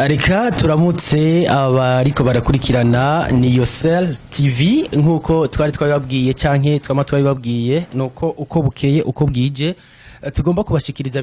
Reka turamutse abariko barakurikirana Niyosel TV nkuko twari twabibabwiye canke twama twabibabwiye nuko uko bukeye uko bwije tugomba kubashikiriza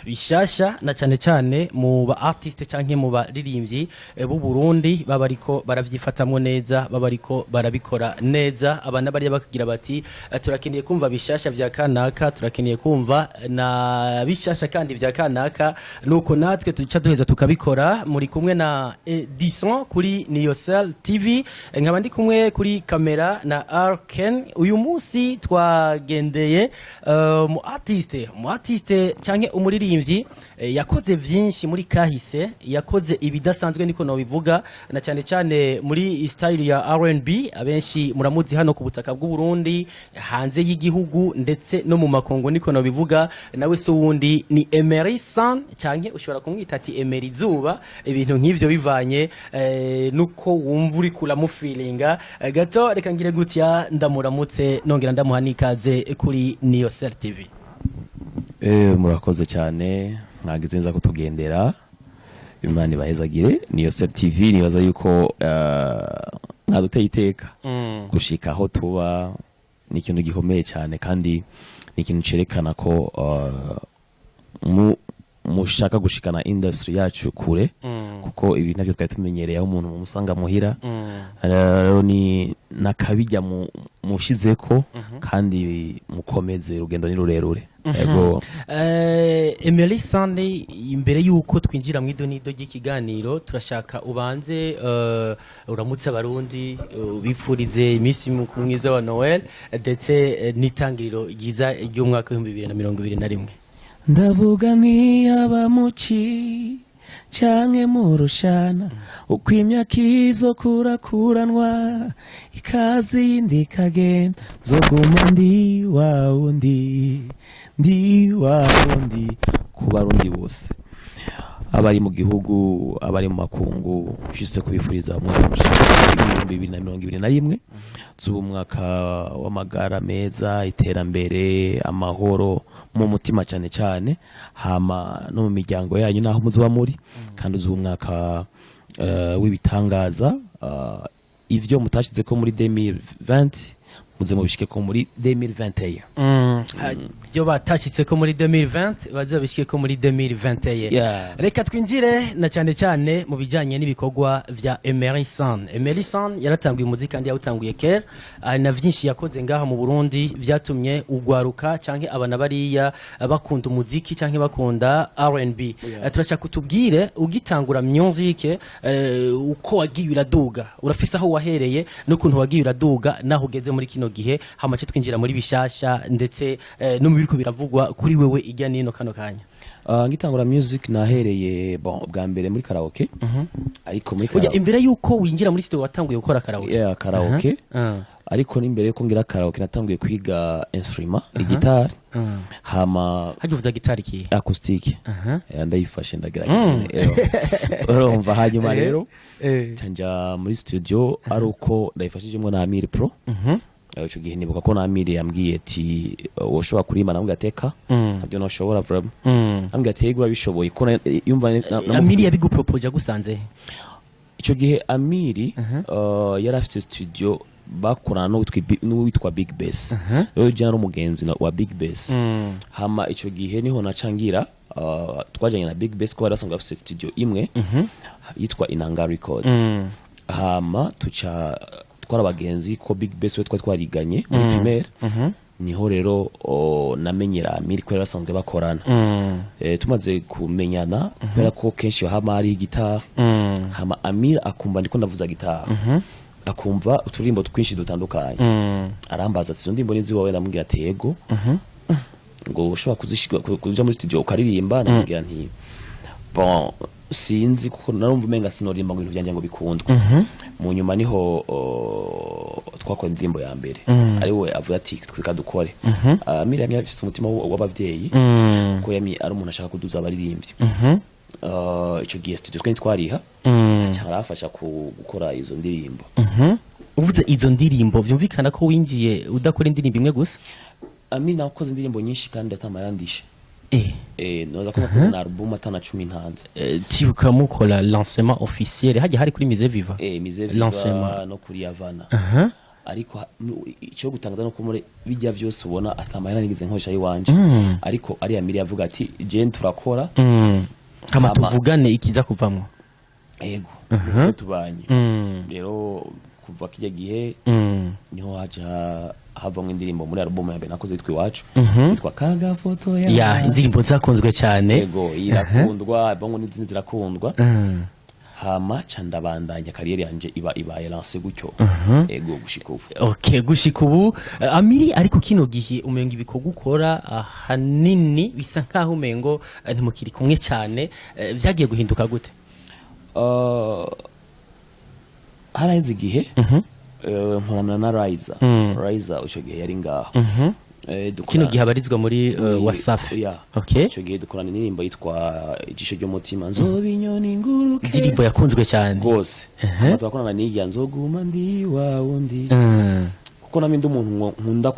bishasha na cyane cyane mu ba artiste canke mu baririmbyi b'u Burundi babariko baravyifatamwe neza babariko barabikora neza abana bari bakagira bati turakeneye kumva bishasha vya kanaka turakeneye kumva na bishasha kandi vya kanaka nuko natwe tuca duheza tukabikora muri kumwe na Edison kuri Niyosel TV nkaba ndi kumwe kuri kamera na Arken uyu munsi twagendeye mu artiste canke umuririmvyi yakoze vyinshi muri kahise yakoze ibidasanzwe niko no bivuga na cyane cyane muri style ya R&B abenshi muramuzi hano ku butaka bw'u Burundi hanze y'igihugu ndetse no mu makongo niko no bivuga nawe so wundi ni Emery Sun canke ushobora kumwita ati Emery Zuba ibintu nk'ivyo bivanye nuko wumva uri kula mu feelinga gato reka ngire gutya ndamuramutse nongera ndamuha nikaze kuri Niyosel TV. Murakoze cyane mwagize nza kutugendera Imana ibahezagire Niyosel TV nibaza yuko mwaduteye iteka gushika aho tuba ni ikintu gikomeye cyane kandi ni ikintu cerekana ko mushaka gushikana industry yacu kure kuko ibi navyo twari tumenyereye aho umuntu musanga muhira ni nakabijya mushizeko kandi mukomeze urugendo ni rurerure ego Emery Sun imbere yuko twinjira mu idonido ry'ikiganiro turashaka ubanze uramutse abarundi bipfurize imisi mukuru mwiza wa Noel ndetse n'itangiriro ryiza ry'umwaka wa 2021 ndavuga nk'iyaba muki canke murushana uko imyaka izokurakuranwa ikazi yindi kagenda zoguma ndi wawundi ku barundi bose abari mu gihugu abari mu makungu shise kubifuriza umwaka mushaka 2021 zuba umwaka w'amagara meza iterambere amahoro mu mutima cyane cyane hama no mu miryango yanyu naho muzuba muri kandi zuba umwaka w'ibitangaza ivyo mutashize ko muri 2020 muze mubishike ko muri 2021 yo batashitse ko muri 2020 bazabishike ko muri 2021 reka twinjire na cyane cyane mu bijanye n'ibikorwa vya Emery Sun. Emery Sun yaratanguye umuziki kandi yawutanguye kera na vyinshi yakoze ngaha mu Burundi vyatumye ugwaruka canke abana bariya bakunda umuziki canke bakunda R&B. Turashaka kutubwire ugitangura music uko wagiye uraduga urafisa aho wahereye n'ukuntu wagiye uraduga naho ugeze muri kino gihe hamace twinjira muri bishasha ndetse no mu biriko biravugwa kuri wewe ijya nino kano kanya. Ngitangura music nahereye bwa mbere muri karaoke ariko muri karaoke imbere yuko winjira muri studio watanguye gukora karaoke karaoke ariko n'imbere yuko ngira karaoke natanguye kwiga instrument guitar hama hajuvuza guitar ki acoustic ndayifashe ndagerageza urumva hanyuma rero canja muri studio aruko ndayifashijemo na Amiri Pro cyo gihe nibuka ko na Amiri yambwiye ati woshobora kurima namwe gateka nabyo no shobora vraiment ambwiye ati yego bishoboye ko yumva Amiri yabigupropose gusanze icyo gihe Amiri yari afite studio bakorana n'uwitwa Big Bass yo jana umugenzi wa Big Bass hama icyo gihe niho nacangira twajanye na Big Bass ko barasanga afite studio imwe yitwa Inanga Record hama tuca twarabagenzi ko Big Bass we twariganye muri primaire niho rero namenyera Amiri ko yarasanzwe bakorana tumaze kumenyana kubera ko kenshi hama ari guitar hama Amiri akumva ndiko ndavuza guitar akumva uturimbo twinshi dutandukanye arambaza ati ndimbo nizi wawe namubwira ati yego ngo ushobora kuja muri studio ukaririmba namubwira nti bon sinzi kuko narumva umenga sinorimba ngo ibintu byanje ngo bikundwe mu nyuma niho twakora indirimbo ya mbere ari we avuga ati twika dukore Amiri yamye afite umutima w'abavyeyi ko yamye ari umuntu ashaka kuduza abaririmbyi icyo gihe studio twari twariha cyangwa afasha gukora izo ndirimbo uvuze izo ndirimbo vyumvikana ko winjiye udakora indirimbo imwe gusa Amiri nakoze indirimbo nyinshi kandi atamarandishe noza ko nakoze na album atana 10 ntanze tibuka mukora lancement officiel hajya hari kuri Musée Vivant Musée Vivant no kuri Havana ariko icyo gutangaza no kumure bijya byose ubona atamahera nigize nkosha yiwanje ariko ari Amiri yavuga ati je turakora kama tuvugane ikiza kuvamwo yego tubanye rero kuva kijya gihe niho haja havamwe indirimbo muri album ya mbere nakoze yitwa Iwacu yitwa Kaga foto ya indirimbo zakunzwe cyane yego irakundwa bongo n'izindi zirakundwa hama candabandanya kariyeri yanje ibaye lance gutyo ego gushika ubu okay gushika ubu Amiri ariko kino gihe umenga ibikorwa ukora hanini bisa nkaho umengo ntimukiri kumwe cyane byagiye guhinduka gute haraheze igihe nkorana na Riza uco gihe yari ngaho kino gihe abarizwa muri Wasafi okay uco gihe dukorana indirimbo yitwa ijisho ry'umutima nzobinyoni nguruke indirimbo yakunzwe cyane gose twakorana n'ijya nzoguma ndi wawundi kuko namindi umuntu nkunda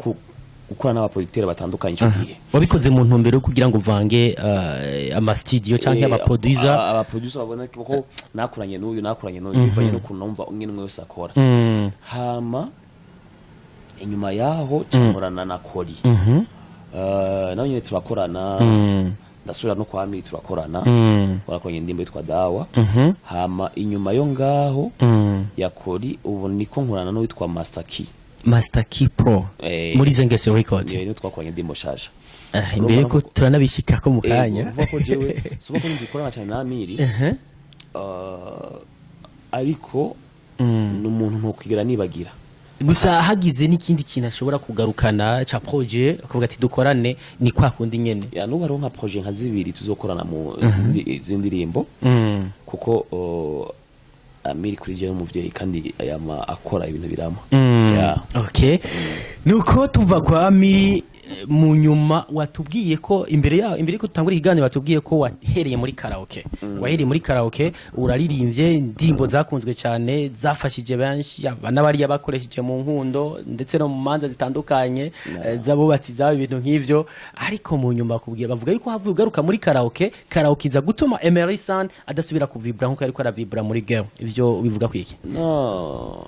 gukora n'abaproducteur batandukanye ico gihe wabikoze mu ntumbero kugira ngo uvange ama studio canke abaproducer babona ko nakuranye n'uyu bivanye no kunumva umwe wese akora hama inyuma yaho cyamurana na Kori nawe nyine turakorana ndasubira no kwa Amiri turakorana twakoranye indirimbo yitwa Dawa hama inyuma yo ngaho ya Kori ubu niko nkorana no witwa Master Key Pro muri Zengese Record niyo twakoranye indirimbo shaje imbere ko turanabishika ko mukanya uvuga ko jewe suba ko ndikorana cyane na Amiri ariko n'umuntu nko kwigira nibagira gusa hagize n'ikindi kintu ashobora kugarukana cha projet akavuga ati dukorane ni kwa kundi nyene ya nuba ronka projet nka zibiri tuzokorana mu zindirimbo kuko Amiri kuri je umuvyeyi kandi ayama akora ibintu birama okay nuko tuva kwa Amiri mu nyuma watubwiye ko imbere ko tutangura ikiganiro watubwiye ko wahereye muri karaoke wahereye muri karaoke uraririmbye indirimbo zakunzwe cyane zafashije benshi abana bari bakoresheje mu nkundo ndetse no mu manza zitandukanye zabubatsi zaba ibintu nk'ivyo ariko mu nyuma kubwiye bavuga yuko havuye ugaruka muri karaoke iza gutuma Emery Sun adasubira kuvibra nkuko ariko aravibra muri game ivyo bivuga kwiki no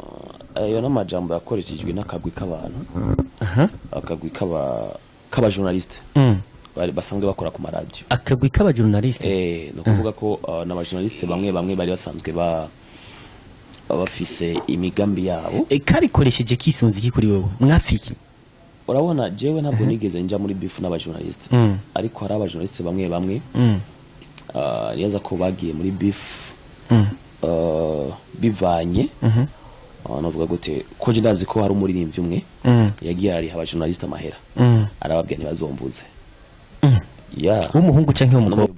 ayo n'amajambo yakoreshejwe n'akagwi k'abantu akagwi k'aba journaliste bari basanzwe bakora ku maradio akagwi k'aba journaliste no kuvuga ko n'aba journaliste bamwe bari basanzwe bafise imigambi yabo kabikoresheje kisunzi kuri wewe mwafiki urabona jewe ntabwo nigeze nja muri beef n'aba journaliste ariko hari aba journaliste bamwe yaza ko bagiye muri beef bivanye navuga gute ko je ndazi ko hari umuririmvyi umwe yagiye ari aba journaliste amahera arababwiye ntibazomvuze umuhungu canke umukobwa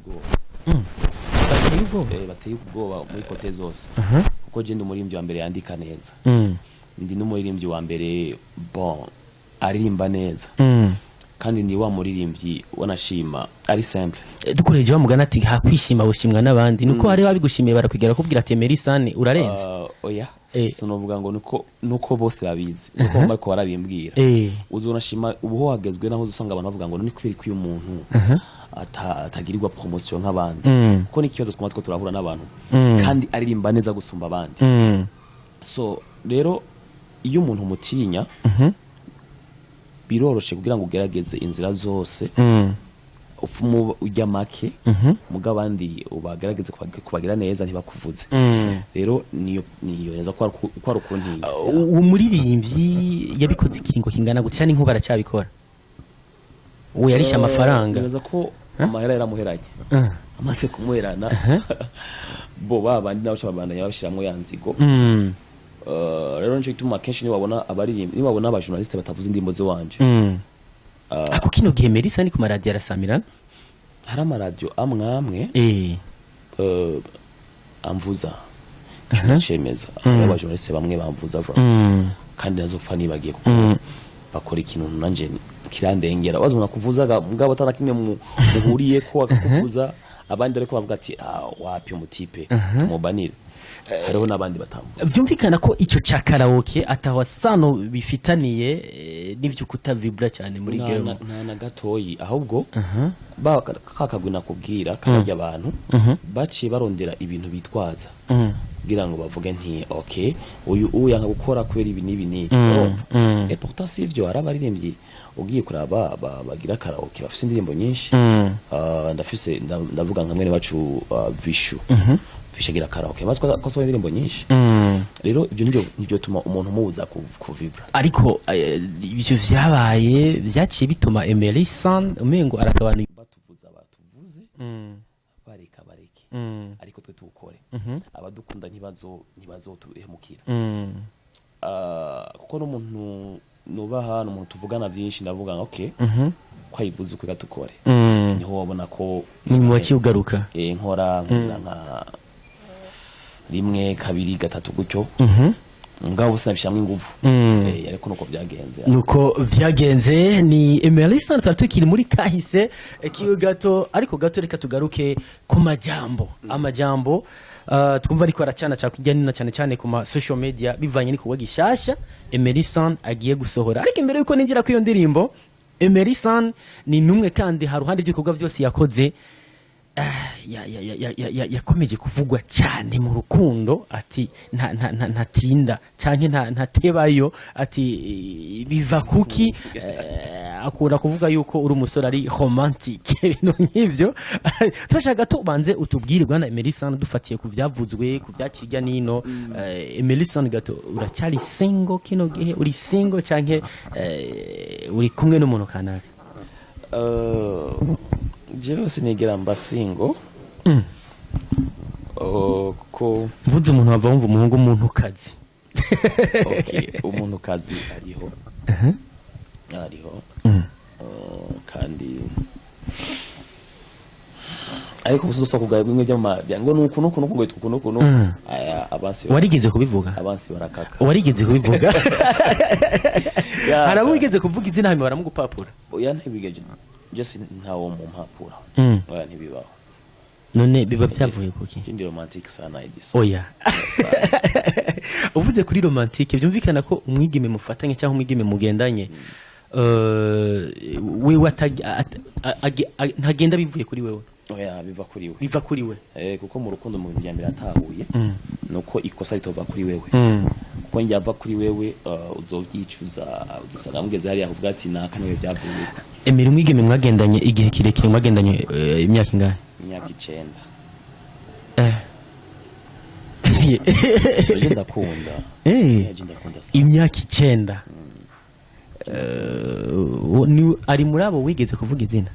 bateye ubwoba muri kote zose kuko je ndi umuririmvyi wa mbere yandika neza ndi n'umuririmvyi wa mbere aririmba neza kandi ni wa muririmvyi wanashima ari simple dukoreje bamugana ati hakwishima bushimwa n'abandi nuko hari babigushimiye barakugera kubwira ati Emery Sun urarenze oya sinovuga ngo nuko bose babizi nuko bariko barabimbwira uzonashima ubuho hagezwe naho uzusanga abantu bavuga ngo ni kweri ko uyu muntu atagirirwa promotion nk'abandi kuko ni kibazo twama turahura n'abantu kandi aririmba neza gusumba abandi so rero iyo umuntu mutinya biroroshe kugira ngo ugerageze inzira zose ufumu ujya make muga abandi ubagerageze kubagira neza ntibakuvuze rero niyo neza ko ari ukunti umuririmvyi yabikoze ikiringo kingana gute cyane nk'ubu aracyabikora uwo yarisha amafaranga neza ko amahera yaramuheranye amaze kumuherana bo babandi nabo cyabandanya babishiramwe yanzigo rero nje ituma kenshi ni wabona aba journaliste batavuze indimbo ze wanje ako kino gihe Emery Sun ku maradio arasamirana hari amaradio amwe amvuza cemeza aba journaliste bamwe bamvuza kandi nazopfa nibagiye kuko bakora ikintu nanje kirandengera wazona kuvuza mugabo atarakimwe muhuriye ko akakuvuza abandi ariko bavuga ati wapi umutipe tumubanire hariho nabandi batamvuza vyumvikana ko ico ca karaoke ataho sano bifitaniye n'ivyo kutavibra cyane muri game nta gatoyi ahubwo kakagwi nakubwira karya abantu baciye barondera ibintu bitwaza kugira ngo bavuge nti okay uyu yanga gukora kwera ibi nibi nibi et pourtant si ivyo arabaririmbyi ugiye kuraba bagira karaoke bafise indirimbo nyinshi ndavuga nka mwene wacu Vishu fishagira karaoke baziko ko indirimbo nyinshi rero ibyo nibyo tuma umuntu mubuza kuvibra ariko ibyo vyabaye vyaciye bituma Emery Sun umengo arakabantu batuvuze bareka ariko twe tukore abadukunda ntibazo tuhemukira kuko n'umuntu nubaha n'umuntu tuvugana byinshi ndavuga ngo okay kwayivuze uko gatukore niho wabona ko mu wakiugaruka nkora nka rimwe kabiri gatatu gutyo ngabo sinabishamwe ingufu ariko nuko byagenze ni Emery Sun tukiri muri kahise kiyo gato ariko gato reka tugaruke ku amajambo twumva ariko aracana cyakujyana cyane cyane ku ma social media bivanye n'ikuwa gishasha Emery Sun agiye gusohora ariko imbere yuko ninjira ku iyo ndirimbo Emery Sun ni numwe kandi haruhande y'ibikorwa byose yakoze yakomeje kuvugwa cyane mu rukundo ati ntatinda canke ntatebayo ati biva kuki akura kuvuga yuko uri umusore ari romantic no nk'ivyo turashaka tubanze utubwire bwana Emery Sun dufatiye ku vyavuzwe ku byaciga nino Emery Sun gato uracyari single kino gihe uri single canke uri kumwe n'umuntu kanaka jewe sinigera mbasingo ko mvuze umuntu wava wumva umuhungu umuntu kazi umuntu kazi ariho kandi ariko gusoza kugaya bimwe by'amabya ngo nuko ngo aya abansi warigeze kubivuga abansi barakaka warigeze kubivuga harabugeze kuvuga izina hame baramugupapura oya ntibigeje just ntawo mu mpapuro oya ntibibaho none biba byavuye kuki ndi romantic sana idiso oya uvuze kuri romantic byumvikana ko umwigeme mufatanye cyangwa umwigeme mugendanye wewe ntagenda bivuye kuri wewe oya biva kuri we kuko mu rukundo mu byambere atahuye nuko ikosa ritova kuri wewe kuko njyava kuri wewe uzovyicuza uzosanga mugeze hari yakuvuga ati nakaniwe byavuye Emery umwigeme mwagendanye igihe kirekire mwagendanye imyaka ingahe imyaka 9 so ndakunda imyaka 9 ni ari murabo wigeze kuvuga izina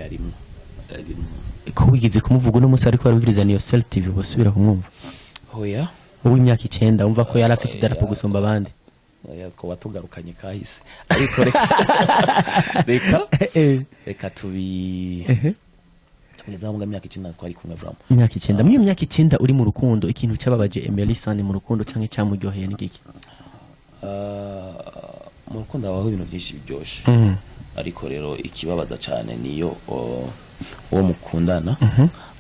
arimo ko wigeze kumuvuga no musi ariko barumvirizana iyo Cell TV bosubira kumwumva oya ubu imyaka 9 umva ko yari afite idarapo gusumba abandi oya ko batugarukanye kahise ariko reka tubi Neza mu myaka 9 twari kumwe vramo imyaka 9 mu myaka 9 uri mu rukundo ikintu cyababaje Emery Sun mu rukundo canke cyamuryoheye n'igiki mu rukundo abaho ibintu byinshi biryoshe ariko rero ikibabaza cyane niyo uwo mukundana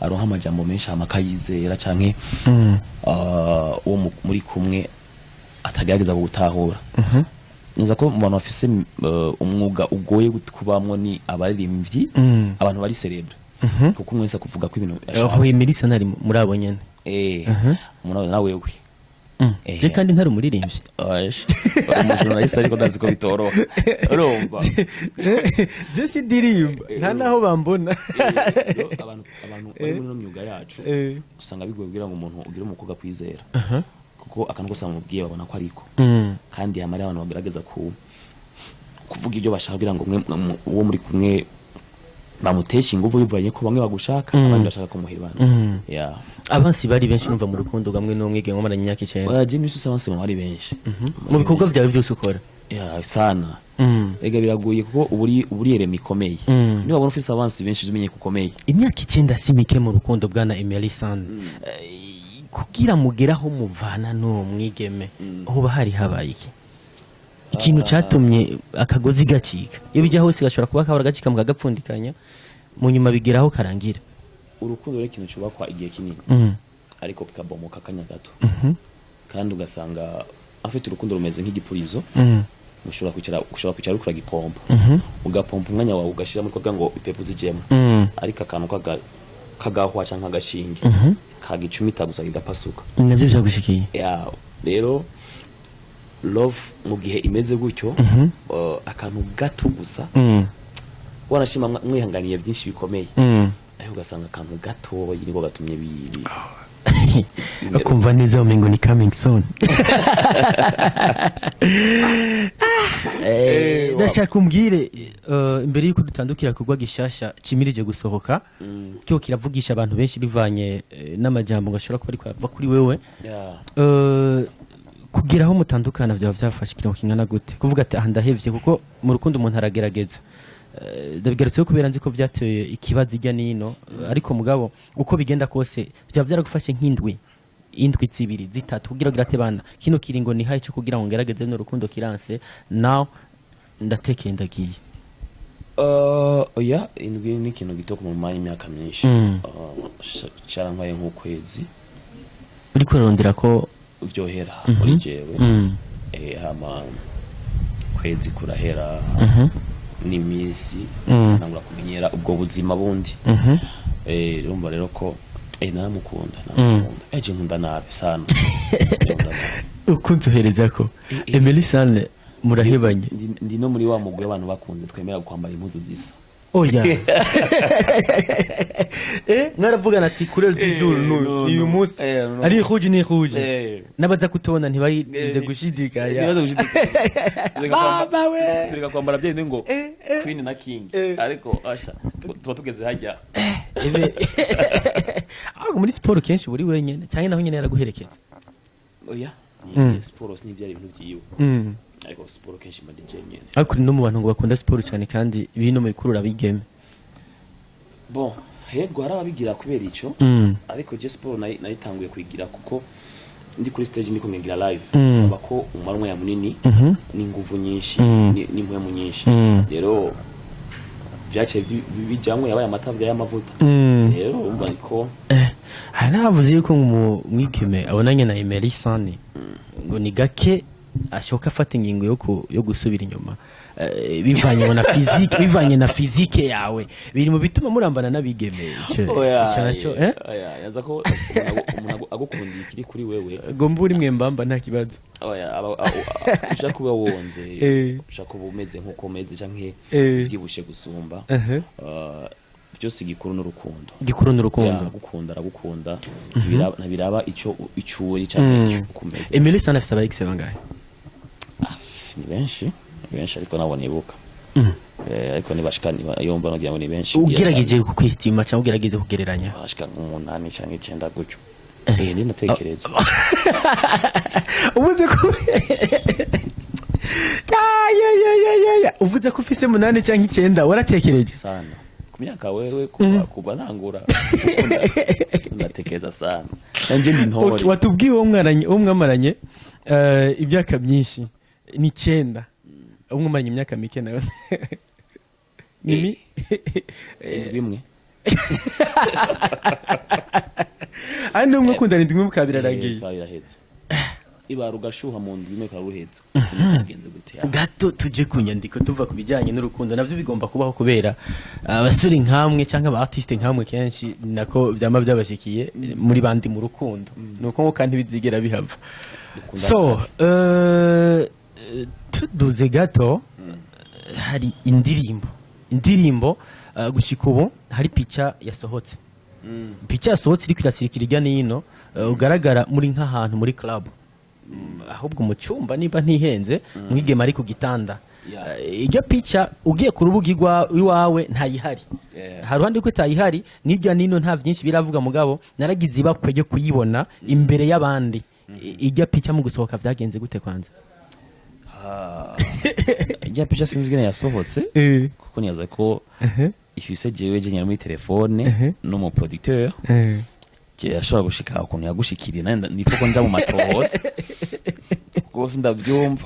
aronka amajambo menshi amakayizera canke uwo muri kumwe atagerageza gutahura neza ko mu bantu bafise umwuga ugoye kubamwo ni abaririmbyi abantu bari celebre kuko mwese kuvuga ko ibintu aho Emery Sun ari muri abo nyene umuntu nawe wewe je kandi ntari umuririmbyi umujournaliste ariko ndazi ko bitoroha urumva je si Indirimbo nta naho bambona abantu bari muri myuga yacu usanga bigoye kugira ngo umuntu ugire umukobwa kwizera kuko akantu gose amubwiye babona ko ariko kandi hamari abantu bagerageza kuvuga ibyo bashaka kugira ngo uwo muri kumwe bamutesha ingufu bivanye ko bamwe bagushaka abandi bashaka kumuhebana abansi bari benshi numva mu rukundo gamwe n'umwige nkomara nyaka 9 oya je n'isusa abansi bari benshi mu bikorwa byawe byose ukora sana ega biraguye kuko uburi yerema ikomeye niba babona ufise abansi benshi umenye kukomeye imyaka 9 simike mu rukundo bwana Emery Sun kugira mugeraho muvana no mwigeme aho bahari habaye iki ikintu cyatumye akagozi gacika iyo bijya hose gashobora kuba kabara gacika mugagapfundikanya mu nyuma bigeraho karangira urukundo rero ikintu cyubakwa igihe kinini ariko kikabomoka kanya gato kandi ugasanga afite urukundo rumeze nk'igipurizo ushobora kwicara ukora gipompa ugapompa umwanya wawe ugashira muri koga ngo ipepo zijemo ariko akantu kagahwa canka gashinge kagicumita gusa kigapasuka navyo byagushikiye ya rero love mu gihe imeze gutyo akantu gato gusa wanashima mwihanganiye byinshi bikomeye aho ugasanga akantu gato yiriko gatumye bibi kumva neza umengo ni coming soon ndashaka umbwire imbere yuko dutandukira kugwa gishasha kimirije gusohoka cyo kiravugisha abantu benshi bivanye n'amajambo ngashobora kuba ariko ava kuri wewe kugira aho mutandukana byaba byafashe kiringo kingana gute kuvuga ati ndahevye kuko mu rukundo umuntu aragerageza ndabigarutseho kubera nzi ko byateye ikibazo ijya nino ariko mugabo uko bigenda kose byaba byaragufashe nk'indwi zibiri zitatu kugira girate bana kino kiringo ni hayi cyo kugira ngo ngerageze no rukundo kiranse now ndatekeye ndagiye oya indwi ni kintu gito mu mwanya imyaka myinshi cyarampaye nk'ukwezi uri kurondera ko byohera muri jewe hama kwezi kurahera n'imisi nangura kumenyera ubwo buzima bundi urumva rero ko naramukunda eje nkunda nabi sana ukunzohereza ko Emery Sun murahebanye ndi no muri wa mugwe abantu bakunze twemera kwambara impuzu zisa oya naravugana ati kurel tijuru uyu munsi ari rouge ni rouge nabaza kutona ntibayinde gushidikanya baba we tureka kwambara bye ngo queen na king ariko asha tuba tugeze hajya aho muri sport kenshi buri wenyene cyane naho nyene yaraguherekeza oya ni sport ni byari ibintu byiwe ariko sport kenshi madije nyene ariko no mu bantu ngo bakunda sport cyane kandi ibintu mu bikurura bigeme bon hego harababigira kubera ico ariko je sport nayitanguye kwigira kuko ndi kuri stage ndiko ngira live saba ko umarumwe ya munini n'inguvu nyinshi n'impwemu nyinshi rero byace bijamwe yabaye amatavya y'amavuta rero umva niko hanavuze yuko mwigeme abonanye na Emery Sun ngo ni gake ashoka afata ingingo yo gusubira inyuma bivanye na physique yawe biri mu bituma murambana nabigeme ico naco yaza ko umuntu agukunda ikiri kuri wewe gomba uri mwembamba nta kibazo ushaka kuba wonze ushaka kuba umeze nkuko umeze canke byibushe gusumba byose gikuru n'urukundo aragukunda ntabiraba ico uri canke ico kumeze Emery Sun afite abayikse bangahe ni benshi ariko nabone ibuka ariko nibashikani yomba nagira ngo ni benshi ugerageje kukwistima cyangwa ugerageje kugereranya bashika 8 cyangwa 9 gutyo ndi natekereza ubuze ko uvuze ko ufise 8 cyangwa 9 waratekereje sana ku myaka wewe kuba ntangura ndatekereza sana nanje ndi ntore watubwiye wo mwamaranye ibyaka byinshi ni 9 umwumanye imyaka mike nayo nimi bimwe andi umwe kunda rindi umwe kabiraragiye birahetse ibara ugashuha mu ndwi imwe karuhetse ugenze gute gato tuje kunyandiko tuva kubijanye n'urukundo navyo bigomba kubaho kubera abasuri nkamwe cyangwa aba artiste nkamwe kenshi nako byama byabashikiye muri bandi mu rukundo nuko kandi bizigera bihava so tuduze gato hari indirimbo gushika ubu hari picha yasohotse picha yasohotse iri kwirasirikira ijya nino ugaragara muri nk'ahantu muri club ahubwo mu cyumba niba ntihenze mwigema ari ku gitanda ijya picha ugiye ku rubuga iwawe ntayihari hari uruhande ko itayihari n'ijya nino nta byinshi biravuga mugabo naragize ibakwe ryo kuyibona imbere y'abandi ijya picha mu gusohoka byagenze gute kwanza ijya picha sinzi gene yasohotse kuko niyaza ko ifise jewe je nyari muri telefone no mu producteur je yashobora gushika ukuntu yagushikiriye nifo ko nja mu matohoza gose ndabyumva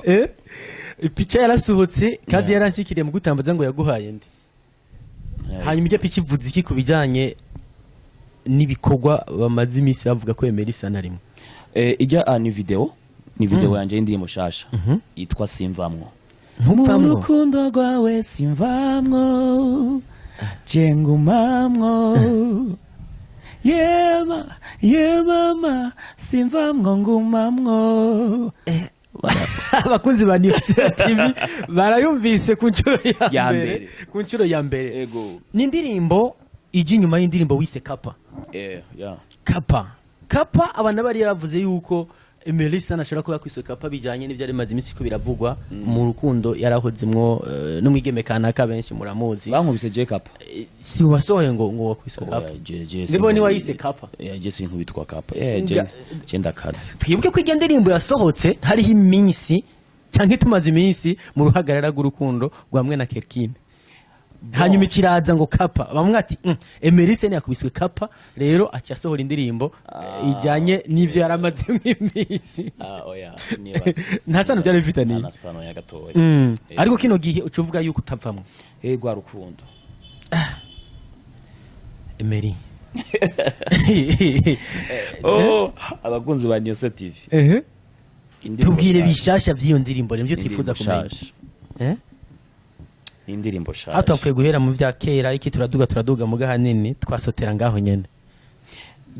picha yarasohotse kandi yaranshikiriye mu gutambaza ngo yaguhaye ndi hanyuma ijya picha ivuze iki kubijanye n'ibikorwa bamaze imisi bavuga ko Emery Sun arimo ijya ni video yanje y'indirimbo shasha yitwa Simvamwo ntupfamwo urukundo rwawe simvamwo jengumamwo yemama simvamwo ngumamwo. abakunzi ba News TV barayumvise ku nshuro ya Ya mbere mbere. ku nshuro ya mbere Ego. ni indirimbo ije inyuma y'indirimbo wise Kapa. Yeah. Kapa abantu bari yavuze yuko Emery Sun ashobora kuba kwiswe Kapa bijanye n'ivyo ari mazi imisi ko biravugwa mu rukundo yarahozemwo n'umwigeme kanaka benshi muramuzi bankubise je Kapa. si wasohoye ngo wakwiswe Kapa nibo ni wayise Kapa. Je sinkubitwa Kapa je ndakaze. Twibuke ko igenda ndirimbo yasohotse hariho iminsi cyangwa tumaze iminsi mu ruhagarara rw'urukundo rwamwe na Kelkine hanyuma ikiraza ngo Kapa bamwe ati Emery Sun yakubiswe Kapa rero aca asohora indirimbo ijanye n'ivyo yaramaze iminsi Oya nta sano byari bifitaniye nta sano ya gatoya. ariko kino gihe ucuvuga yuko utavamwe Ego rukundo Emery abakunzi ba News TV tubwire bishasha by'iyo ndirimbo nivyo tifuza kumenya indirimbo shasha atapfuye guhera mu vya kera iki turaduga mu gahanini twasotera ngaho nyene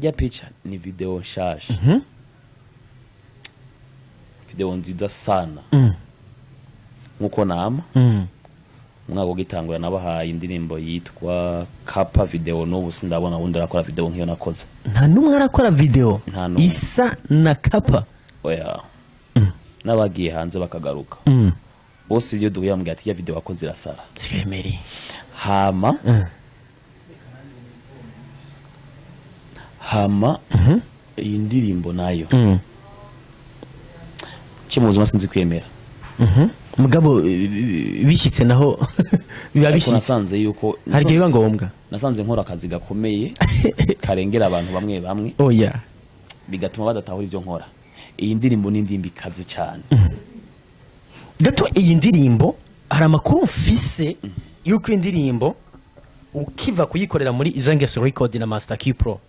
ya picha ni video shasha video nziza sana nkuko nama mwako gitangura nabahaye indirimbo yitwa Kapa video n'ubu sindabona wundi arakora video nkiyo nakoze nta numwe arakora video Nta numwe. isa na Kapa oya nabagiye hanze bakagaruka bose ibyo duhuye ambwira ati ya video wakoze irasara Emery hama iyi ndirimbo nayo cyo muzima sinzi kwemera mugabo bishitse naho biba ariko bishitse nasanze yuko hari gihe ngombwa nasanze nkora akazi gakomeye karengera abantu bamwe bamwe oya bigatuma badatahura ibyo nkora iyi ndirimbo ni ndimbi kazi cyane gato iyi ndirimbo hari amakuru mfise yuko indirimbo ukiva kuyikorera muri Izangeso Record na Master Key Pro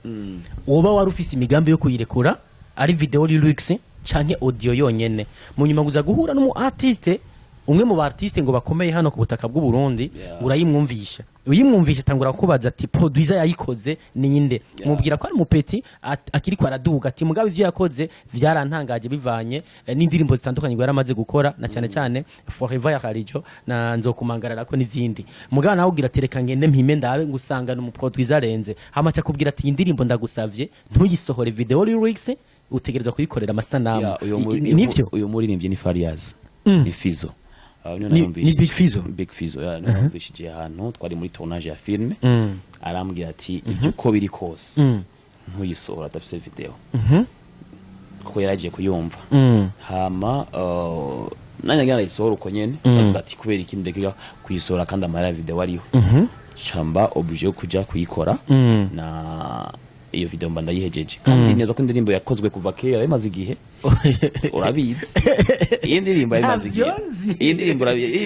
woba wari ufise imigambi yo kuyirekura ari video lyrics canke audio yonyene mu nyuma guza guhura n'umu artiste umwe mu artiste ngo bakomeye hano ku butaka bw'u Burundi urayimwumvisha uyimwumvisha tangura kubaza ati producer yayikoze ninde mubwira ko ari mupeti akiri ko araduga ati mugabe ivyo yakoze vyarantangaje bivanye n'indirimbo zitandukanye ngo yaramaze gukora na cyane cyane Forever ya Karijo na nzokumangarara ko n'izindi mugabo nawe ugira tereka ngende mpime ndabe ngusanga no mu producer arenze hamacha kubwira ati indirimbo ndagusavye ntuyisohore video lyrics utegereza kuyikorera amasanamu nivyo uyu muririmbyi ni Fariaz ni Fizo ni Big Fizo Big Fizo numvishije ahantu twari muri tournage ya filme arambwira ati ibyo ko biri kose ntuyisohora adafise video kuko yaragiye kuyumva hama nanya ngana isohora uko nyene ati kubera iki ndekira kuyisohora kandi amara video ariho chamba oblige yo kuja kuyikora na iyo video mba ndayihejeje kandi neza ko indirimbo yakozwe kuva kera imaze igihe urabizi iyi ndirimbo imaze igihe iyi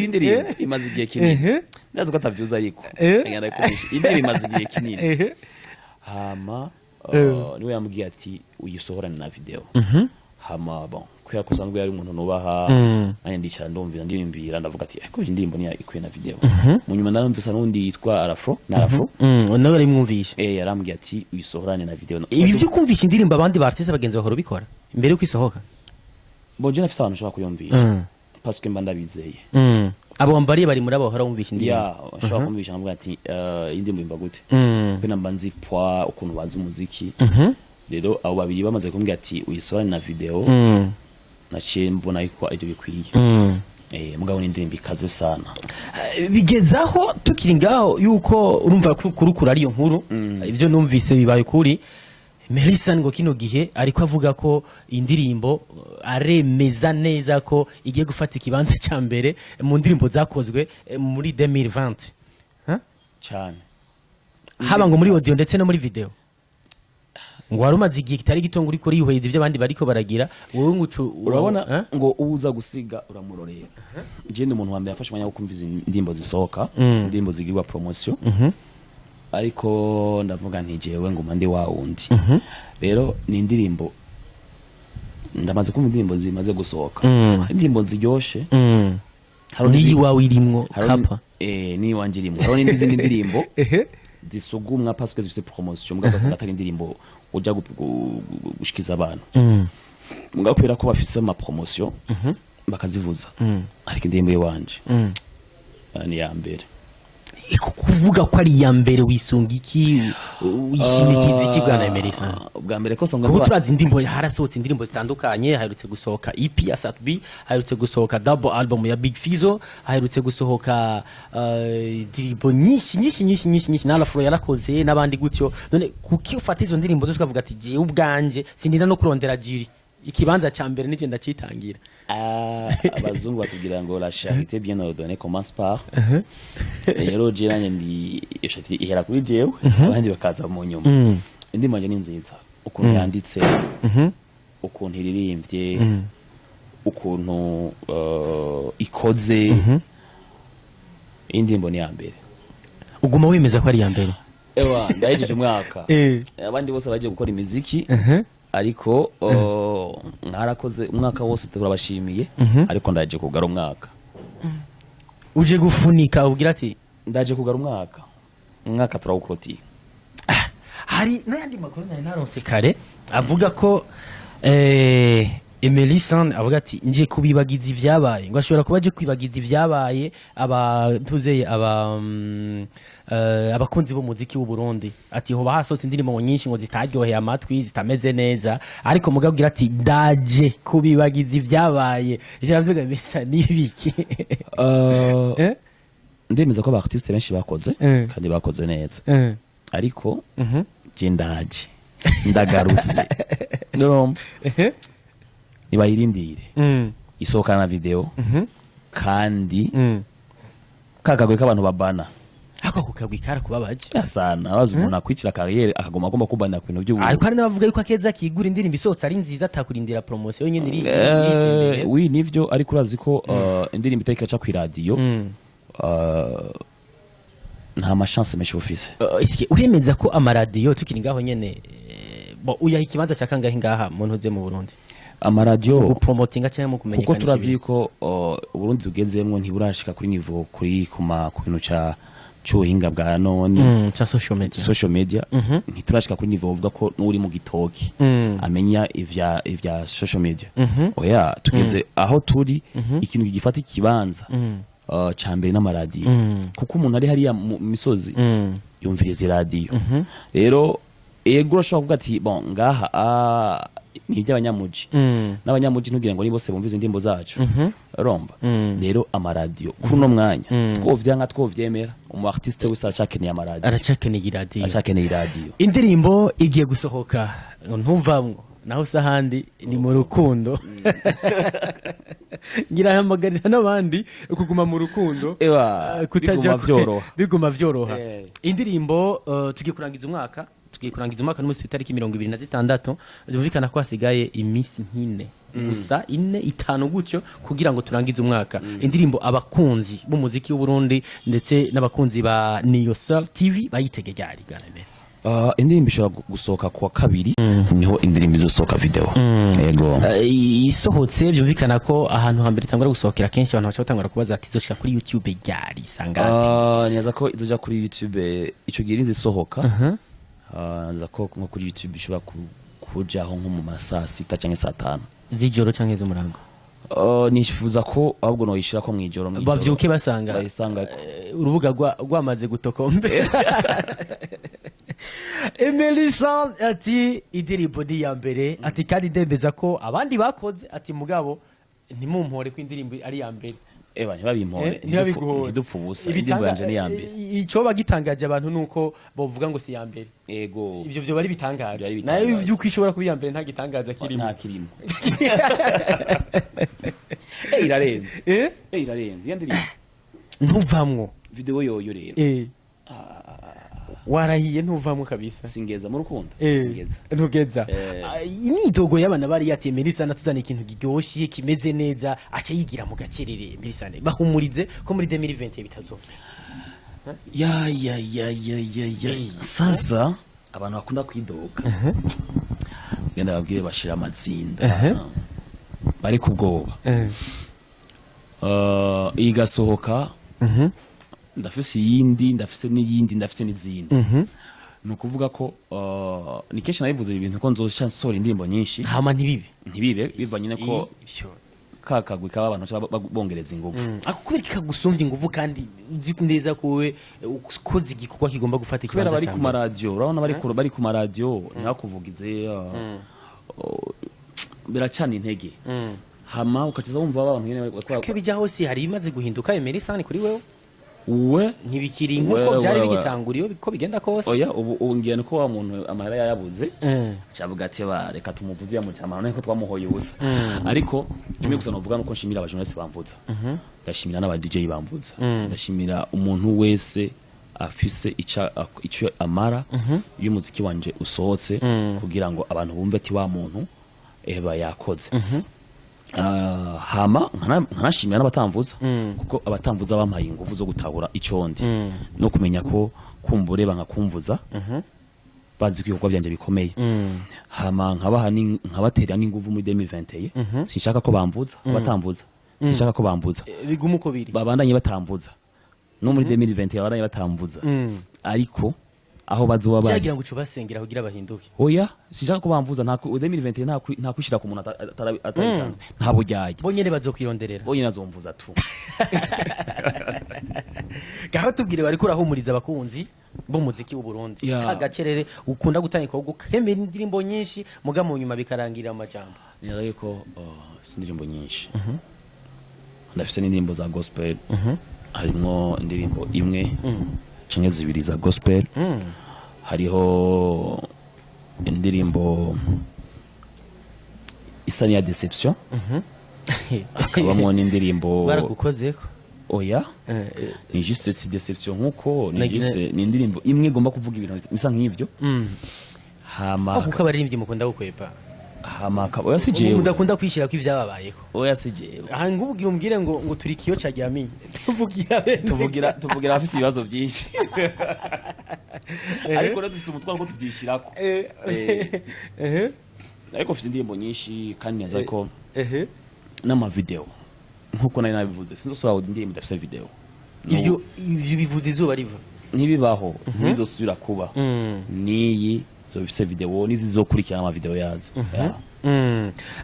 ndirimbo imaze igihe kinini ndazi ko atavyuza ariko ngenda kurisha indirimbo imaze igihe kinini hama niwe yambwiye ati uyisohorane na video hama bon kuya kusanzwe yari umuntu nubaha nanye ndicara ndumvira ndavuga ati ko indirimbo ni ikwiye na video mu nyuma ndamvisa n'undi yitwa Arafro nawe ari mwumvisha yarambwiye ati uyisohorane na video ibi byo kumvisha indirimbo abandi bartiste bagenzi bahora bikora imbere yuko isohoka boje nafise abantu ushobora kuyumvisha parce que mba ndabizeye abo mbari bari muri abo bahora bumvisha indirimbo ya ushobora kumvisha nkavuga ati indirimbo imva gute pe namba nzi poa ukuntu bazi umuziki rero abo babiri bamaze kumbwira ati uyisohorane na video naciye mbona yuko ibyo bikwiye mugabo n'indirimbo ikaze sana bigezaho tukiri ngaho yuko urumva kurukura ariyo nkuru ivyo numvise bibaye kuri Emery Sun ngo kino gihe ariko avuga ko indirimbo aremeza neza ko igiye gufata ikibanza cya mbere mu ndirimbo zakozwe muri 2020 cyane haba ngo muri audio ndetse no muri video ngo warumaze igihe kitari gitongo uri kuri yuheza ivyo abandi bariko baragira wowe ngucu urabona ngo ubuza gusiga uramurorera je ndi umuntu wa mbere yafashe umwanya wo kumviza indirimbo zisohoka indirimbo zigirwa promotion ariko ndavuga nti jewe nguma ndi wa wundi rero ni indirimbo ndamaze kumva indirimbo zimaze gusohoka indirimbo ziryoshe niyi wawe irimwo hariho kapa ni wanje irimwo hariho n'izindi ndirimbo zisugumwa parce que zifise promotion mbwa basanga atari indirimbo uja gushikiza abantu mbwa kubera ko bafise ama promotion bakazivuza ariko indirimbo yewanje ni ya mbere kuvuga ko ari ya mbere wisunga iki wishimikiza iki bwana Emery Sun bwa mbere ko songa kuko turazi indirimbo harasohotse indirimbo zitandukanye haherutse gusohoka EP ya Satbi haherutse gusohoka double album ya Big Fizzo haherutse gusohoka indirimbo nyinshi na Afro yarakoze n'abandi gutyo none kuki ufata izo ndirimbo zose ukavuga ati je ubwanje sindira no kurondera jiri ikibanza ca mbere nije ndacitangira abazungu batubwira ngo la charité bien ordonnée commence par rero jiranye ndi ishati ihera kuri jewe abandi bakaza mu nyuma indirimbo ni nziza ukuntu yanditse ukuntu iririmbye ukuntu ikoze indirimbo ni ya mbere uguma wemeza ko ari ya mbere ewa ndahejeje umwaka abandi bose bagiye gukora imiziki ariko mwarakoze umwaka wose turabashimiye ariko ndaje kugara umwaka uje gufunika ugira ati ndaje kugara umwaka turawukroti hari n'andi makuru naronse kare avuga ko Emery Sun avuga ati nje kubibagiza ivyabaye ngo ashobora kuba je kwibagiza ivyabaye abantuzeye abakunzi b'umuziki w'u Burundi ati ho bahasose indirimbo nyinshi ngo zitaryoheye amatwi zitameze neza ariko mugabwira ati daje kubibagiza ivyabaye iravuga Emery nibiki ndemeza ko abartiste benshi bakoze kandi bakoze neza ariko je ndaje ndagarutse ndoromba nibayirindire isohoka na video kandi kakagwe k'abantu babana ako kukagwe kara kubabaje sana abazi umuntu akwicira carrière akagoma agomba kubana ku bintu by'ubu ariko hari n'abavuga yuko akeza kigura indirimbo isotse ari nziza atakurindira promotion nyene iri oui nivyo ariko urazi ko indirimbo itarikaca ku radio nta machance menshi ufise iske uremeza ko amaradiyo tukiri ngaho nyene uyaha ikibanza cya kangahe ngaha mu ntuze mu Burundi amaradio gupromotinga cyangwa mu kumenyekanisha kuko turazi ko Burundi tugezemwo ntiburashika kuri niveau kuri kuma ku kintu ca cyuhinga bwa none cha social media ntiturashika kuri niveau uvuga ko n'uri mu gitoki amenya ivya social media oya tugeze aho turi ikintu gifata ikibanza ca mbere n'amaradiyo kuko umuntu ari hariya mu misozi yumviriza radio rero ego urashobora kuvuga ati bon ngaha ni iby'abanyamuji n'abanyamuji ntugira ngo ni bose bumvize indirimbo zacu romba rero amaradiyo kuri uno mwanya twovyanka twovyemera umu artiste wese aracakeneye amaradiyo aracakeneye iradiyo indirimbo igiye gusohoka ntumvamwo naho sahandi ni mu rukundo ngira hamagarira n'abandi kuguma mu rukundo biguma vyoroha indirimbo tugiye kurangiza umwaka n'umunsi w'itariki 26 byumvikana ko hasigaye iminsi nkine gusa 4-5 gutyo kugira ngo turangize umwaka indirimbo abakunzi b'umuziki w'u Burundi ndetse n'abakunzi ba Niyosel TV bayitegeye ari ganeme indirimbo ishobora gusohoka kwa kabiri niho indirimbo izosohoka video yego isohotse byumvikana ko ahantu hambere tangura gusohokera kenshi abantu bacha batangura kubaza ati izoshika kuri YouTube ryari sangate nyaza ko izoja kuri YouTube ico girinzi isohoka nza ko nko kuri YouTube ishobora kujaho nko mu masaa 6 cyangwa saa 5 z'ijoro cyangwa z'umurango nishifuza ko ahubwo no yishira ko mwijoro bavyuke basanga urubuga rwamaze gutokombe Emery Sun ati indirimbo ni ya mbere ati kandi ndembeza ko abandi bakoze ati mugabo ntimumpore ko indirimbo ari ya mbere ntibabimpore ntidupfa ubusa indirimbo yanje ni ya mbere icyo bagitangaje abantu nuko bavuga ngo si ya mbere ego ivyo byo bari bitangaje nayo ivyo kwishobora kuba ya mbere nta gitangaza kirimo nta kirimo irarenze irarenze iyo ndirimbo ntuvamwo video yoyo rero warahiye ntuvamwo kabisa singeza mu rukundo singeza ntugeza imyidogo y'abana bari yati Emery Sun tuzana ikintu giryoshye kimeze neza aca yigira mu gacerere Emery Sun bahumurize ko muri 2020 bitazokera sasa abantu bakunda kwidoga genda babwire bashira amatsinda bari kubwoba igasohoka ndafise iyindi ndafise n'iyindi ndafise n'izindi nukuvuga ko ni kenshi nabivuze ibintu ko nzosha nsora indirimbo nyinshi hama ntibibe bivanye nako kakagwi kaba abantu bongereza ingufu akubera kikagusumbya ingufu kandi nzi neza kowe ukoze igikorwa kigomba gufata kubera ikibanza bari ku maradio urabona bari ku maradio ntakuvugize biracana intege hama ukaciza wumva abantu nyene ko bijya hose hari imaze guhinduka Emery Sun kuri wewe uwe ntibikiri nkuko byari bigitanguriye ko bigenda kose oya ubu ngiye nuko wa muntu amahera yayabuze cyavuga ati reka tumuvuze yamucyama none ko twamuhoye ubusa ariko kimwe gusa novuga nuko nshimira abajournaliste bamvuza ndashimira n'aba DJ bamvuza ndashimira umuntu wese afise icyo amara iyo umuziki wanje usohotse kugira ngo abantu bumve ati wa muntu eba yakoze hama nkanashimira n'abatamvuza kuko abatamvuza bampaye ingufu zo gutahura icondi no kumenya ko kumbure bankakumvuza bazi ko ibikorwa byanje bikomeye hama nkabatera n'ingufu muri 2021 sinshaka ko bamvuza abatamvuza sinshaka ko bamvuza bigumu ko biri babandanye batamvuza no muri 2020 babandanye batamvuza ariko aho bazuba bari cyagira ngo cubasengera kugira bahinduke oya sinshaka ko bamvuza nta 2020 nta kwishira ku muntu atarabijana nta bujyaye bonyene bazokwironderera bonyene azomvuza tu gaho tubwire bari kurahumuriza abakunzi bo muziki w'u Burundi kagacerere ukunda gutanga ko gukemera indirimbo nyinshi muga mu nyuma bikarangirira amajambo nira yuko sindirimbo nyinshi ndafise n'indirimbo za gospel harimo indirimbo imwe canke zibiri za gospel hariho indirimbo isa ya deception akabamo n'indirimbo baragukozeko oya ni juste si deception nkuko ni juste ni indirimbo imwe igomba kuvuga ibintu bisa nk'ivyo hama kuko abaririmbyi mukunda gukwepa hama oya sijewe mudakunda kwishira ko ivyababayeho oya sijewe aha ngubwira umbwire ngo turi kiyo ca Gyami tuvugira afise ibibazo byinshi ariko rero dufise umutwaro ko tubyishirako ariko ufise indirimbo nyinshi kandi neza ko n'ama video nkuko nari nabivuze sinzosora indirimbo idafise video ibyo bivuze izuba riva ntibibaho ntibizosubira kuba niyi zofise video nizizokurikirana ama video yazo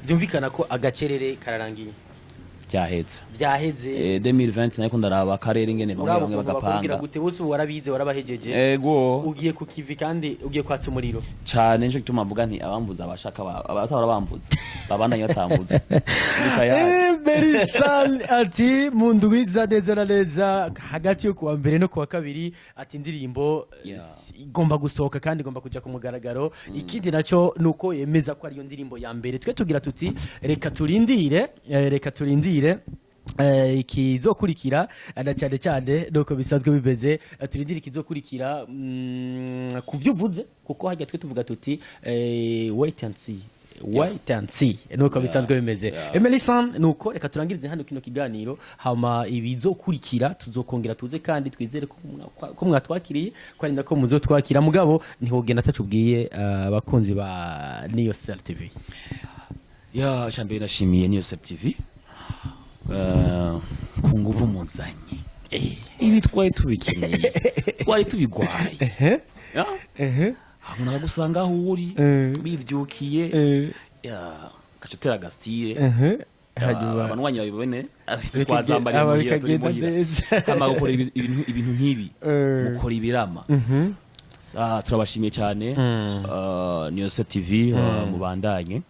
byumvikana ko agacerere kararangiye byaheze 2020 nako ndaraba akarere ngene bamwe bagapanga gute bose warabize warabahejeje ego ugiye ku kivi kandi ugiye kwatsa umuriro cyane nje gituma mvuga nti abambuza abashaka abatahora bambuza babandanye batambuza Emery Sun ati mundwiza neza hagati yo kuwa mbere no kuwa kabiri ati indirimbo igomba gusohoka kandi igomba kuja ku mugaragaro ikindi naco nuko yemeza ko ariyo ndirimbo ya mbere twe tugira tuti reka turindire ikizokurikira na cyane nuko bisanzwe bimeze turindire ikizokurikira kuvyo uvuze kuko hajya twe tuvuga tuti wait and see nuko bisanzwe bimeze Emery Sun nuko reka turangirize hano kino kiganiro hama ibizokurikira tuzokongera tuze kandi twizere ko mwatwakiriye ko ari ndako muzotwakira mugabo ntihogenda atacubwiye abakunzi ba Niyo Cell TV chambe nashimiye Niyo Cell TV ku nguvu muzanye ibi twari tubikeneye twari tubigwaye hamuna gusanga aho uri bivyukiye kacotera gastire abanwanyi babibone afite twazambariye muri iyo kama gukora ibintu nkibi mukora ibirama turabashimiye cyane Niyo Cell TV mubandanye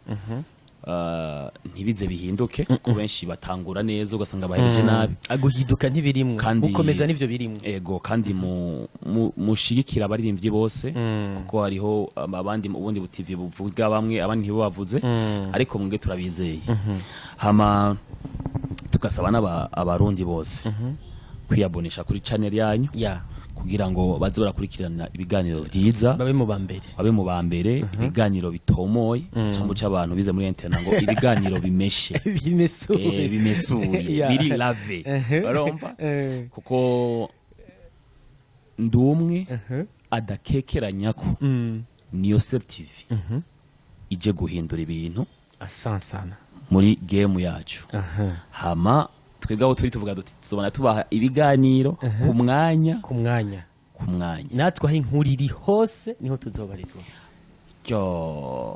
ntibize bihinduke ko benshi batangura neza ugasanga bahereje nabi aguhiduka ntibirimwe gukomeza nivyo birimwe ego kandi mushigikira abaririmbyi bose kuko hariho abandi ubundi TV buvuga bamwe abandi ntibo bavuze ariko mwebwe turabizeye hama tugasaba n'abarundi bose kwiyabonesha kuri channel yanyu kugira ngo baze barakurikirana ibiganiro byiza babe mu bambere ibiganiro bitomoye cyangwa cy'abantu bize muri internet ngo ibiganiro bimeshe bimesuye biri lave baromba kuko ndumwe adakekeranya ko Niyo Cell TV ije guhindura ibintu asansana muri game yacu hama twebwe aho turi tuvuga duti tuzobona tubaha ibiganiro ku mwanya ku mwanya natwe aho inkuru iri hose niho tuzobarizwa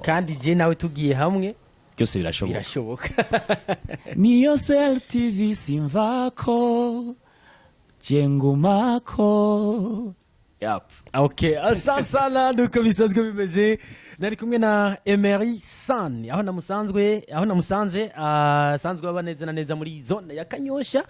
kandi je nawe tugiye hamwe byose birashoboka niyo Cell TV simvako jengumako. Okay, asante sana nuko bisanzwe bimeze. Nari kumwe na Emery Sun aho namusanze asanzwe baba neza na neza muri zone ya Kanyosha,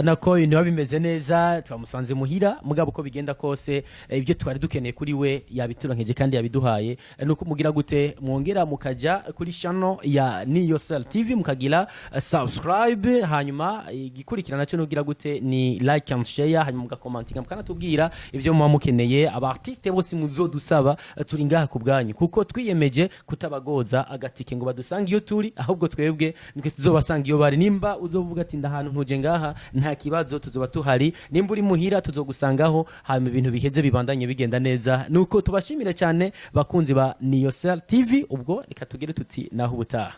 nako ibintu bimeze neza, twamusanze muhira mugabo uko bigenda kose ibyo twari dukeneye kuri we yabiturankeje kandi yabiduhaye. Nuko mugira gute mwongera mukaja kuri channel ya Niyo Cell TV mukagira subscribe, hanyuma igikurikirana cyo nugira gute ni like and share, hanyuma mugakomentinga mukanatubwira ivyo muba mukeneye. Aba artiste bose muzodusaba turi ngaha ku bwanyu kuko twiyemeje kutabagoza agatike ngo badusanga iyo turi, ahubwo twebwe nitwe tuzobasanga iyo bari. Nimba uzovuga ati ndahantu ntuje ngaha nta kibazo, tuzoba tuhari. Nimba uri muhira tuzogusangaho, hanyuma ibintu biheze bibandanye bigenda neza. Nuko tubashimire cyane bakunzi ba Niyo Cell TV, ubwo reka tugere tuti naho ubutaha.